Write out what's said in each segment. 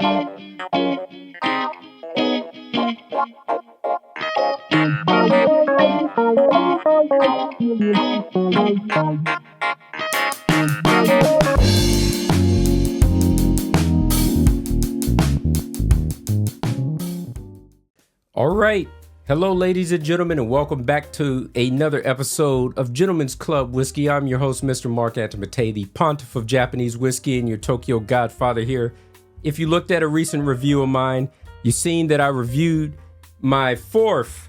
All right. Hello, ladies and gentlemen, and welcome back to another episode of Gentlemen's Club Whiskey. I'm your host, Mr. Mark Antimate, the pontiff of Japanese whiskey and your Tokyo godfather here. If you looked at a recent review of mine, you've seen that I reviewed my fourth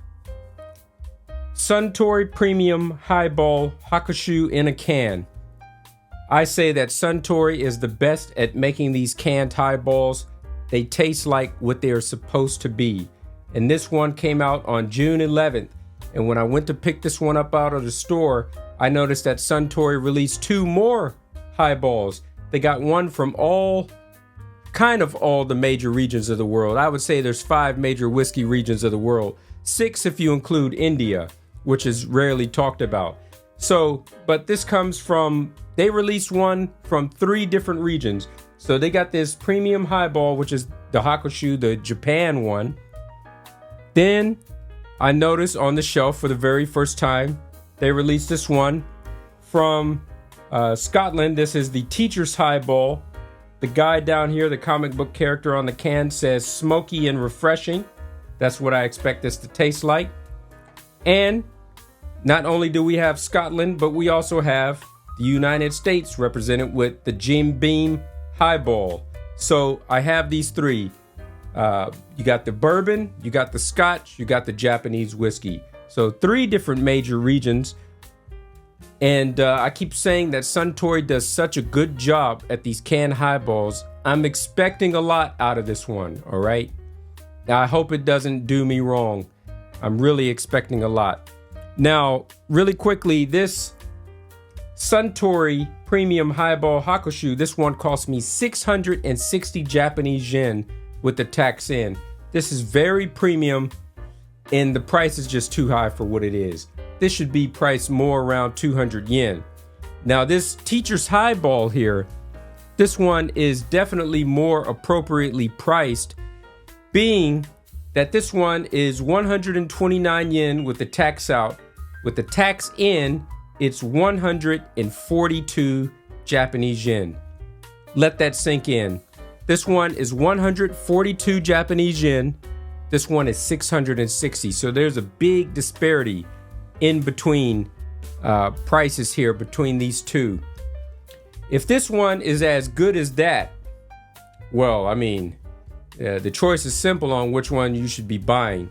Suntory Premium Highball Hakushu in a can. I say that Suntory is the best at making these canned highballs. They taste like what they are supposed to be. And this one came out on June 11th. And when I went to pick this one up out of the store, I noticed that Suntory released two more highballs. They got one from all the major regions of the world. I would say there's 5 major whiskey regions of the world. 6 if you include India, which is rarely talked about. But this comes from, they released one from 3 different regions. So they got this premium highball, which is the Hakushu, the Japan one. Then I noticed on the shelf for the very first time, they released this one from Scotland. This is the Teacher's Highball. The guy down here, the comic book character on the can, says smoky and refreshing. That's what I expect this to taste like. And not only do we have Scotland, but we also have the United States represented with the Jim Beam Highball. So I have these 3. You got the bourbon, you got the Scotch, you got the Japanese whiskey. So 3 different major regions. And I keep saying that Suntory does such a good job at these canned highballs. I'm expecting a lot out of this one, all right? Now, I hope it doesn't do me wrong. I'm really expecting a lot. Now, really quickly, this Suntory Premium Highball Hakushu, this one cost me 660 Japanese yen with the tax in. This is very premium and the price is just too high for what it is. This should be priced more around 200 yen. Now this Teacher's Highball here, this one is definitely more appropriately priced, being that this one is 129 yen with the tax out. With the tax in, it's 142 Japanese yen. Let that sink in. This one is 142 Japanese yen. This one is 660. So there's a big disparity in between prices here between these two. If this one is as good as that, well, I mean, the choice is simple on which one you should be buying.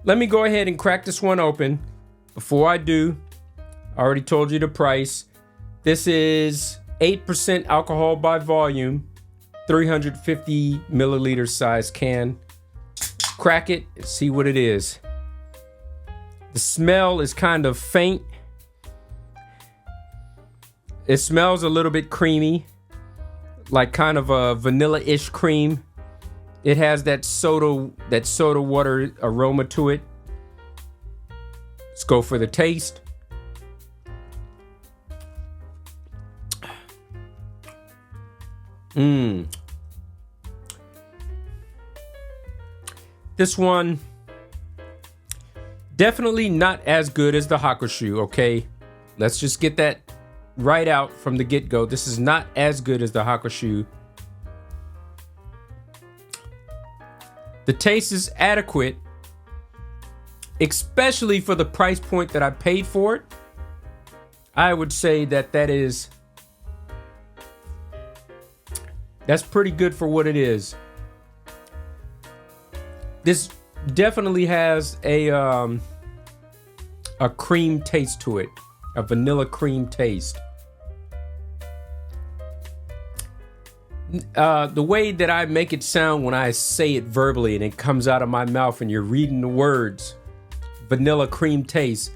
Let me go ahead and crack this one open. Before I do, I already told you the price. This is 8% alcohol by volume. 350 milliliter size can. Crack it and see what it is. The smell is kind of faint. It smells a little bit creamy, like kind of a vanilla-ish cream. It has that soda water aroma to it. Let's go for the taste. This one, definitely not as good as the Hakushu, okay? Let's just get that right out from the get-go. This is not as good as the Hakushu. The taste is adequate, especially for the price point that I paid for it. I would say that's pretty good for what it is. This definitely has a cream taste to it, a vanilla cream taste. The way that I make it sound when I say it verbally and it comes out of my mouth and you're reading the words, vanilla cream taste,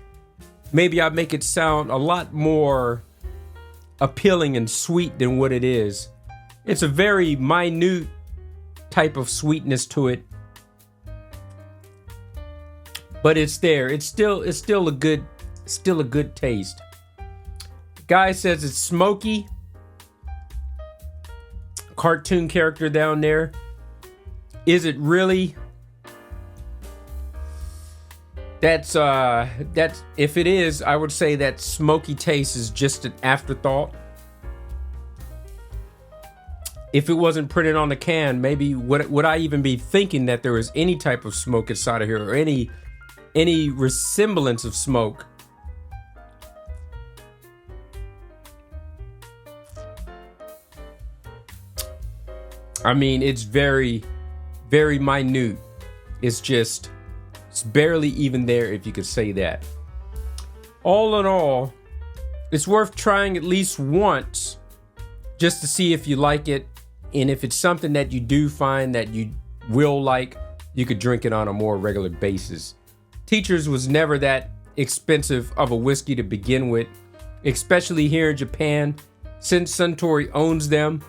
maybe I make it sound a lot more appealing and sweet than what it is. It's a very minute type of sweetness to it, but it's there. It's still a good taste. The guy says it's smoky. cartoon character down there. Is it really? That's if it is, I would say that smoky taste is just an afterthought. If it wasn't printed on the can, maybe would I even be thinking that there was any type of smoke inside of here, or any resemblance of smoke? I mean, it's very, very minute. It's barely even there, if you could say that. All in all, it's worth trying at least once just to see if you like it. And if it's something that you do find that you will like, you could drink it on a more regular basis. Teachers was never that expensive of a whiskey to begin with, especially here in Japan. Since Suntory owns them,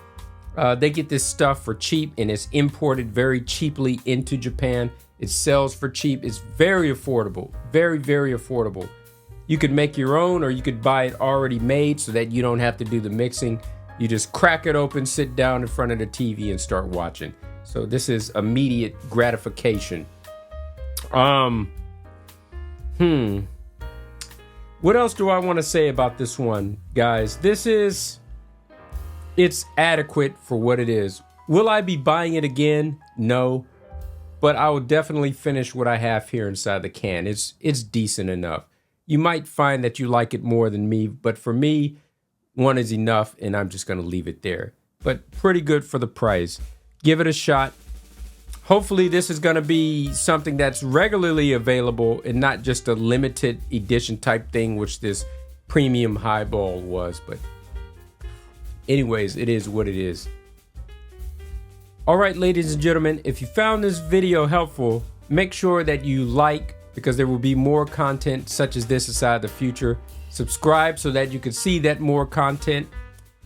they get this stuff for cheap, and it's imported very cheaply into Japan. It sells for cheap. It's very affordable. Very, very affordable. You could make your own, or you could buy it already made so that you don't have to do the mixing. You just crack it open, sit down in front of the TV, and start watching. So this is immediate gratification. What else do I want to say about this one, guys? It's adequate for what it is. Will I be buying it again? No. But I will definitely finish what I have here inside the can. It's decent enough. You might find that you like it more than me, but for me, one is enough, and I'm just going to leave it there. But pretty good for the price. Give it a shot. Hopefully this is going to be something that's regularly available and not just a limited edition type thing, which this premium highball was. But anyways, it is what it is. All right, ladies and gentlemen, if you found this video helpful, make sure that you like, because there will be more content such as this inside the future. Subscribe so that you can see that more content.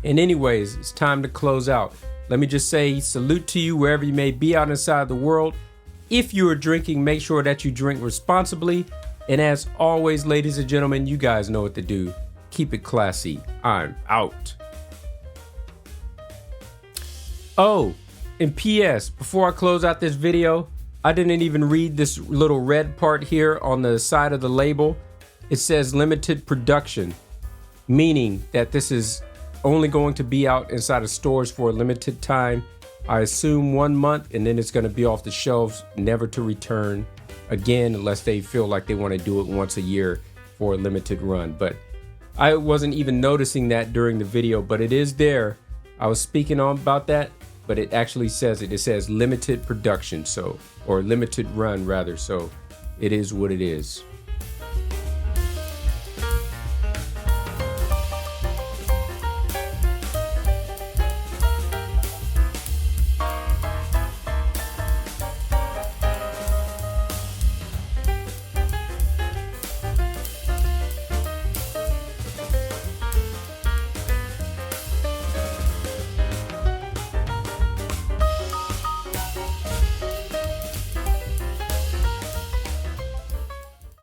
And anyways, it's time to close out. Let me just say salute to you wherever you may be out inside the world. If you are drinking, make sure that you drink responsibly. And as always, ladies and gentlemen, you guys know what to do. Keep it classy. I'm out. Oh, and P.S. before I close out this video, I didn't even read this little red part here on the side of the label. It says limited production, meaning that this is only going to be out inside of stores for a limited time. I assume 1 month, and then it's going to be off the shelves, never to return again, unless they feel like they want to do it once a year for a limited run. But I wasn't even noticing that during the video, but it is there. I was speaking on about that, but it actually says it. It says limited production, so, or limited run rather. So it is what it is.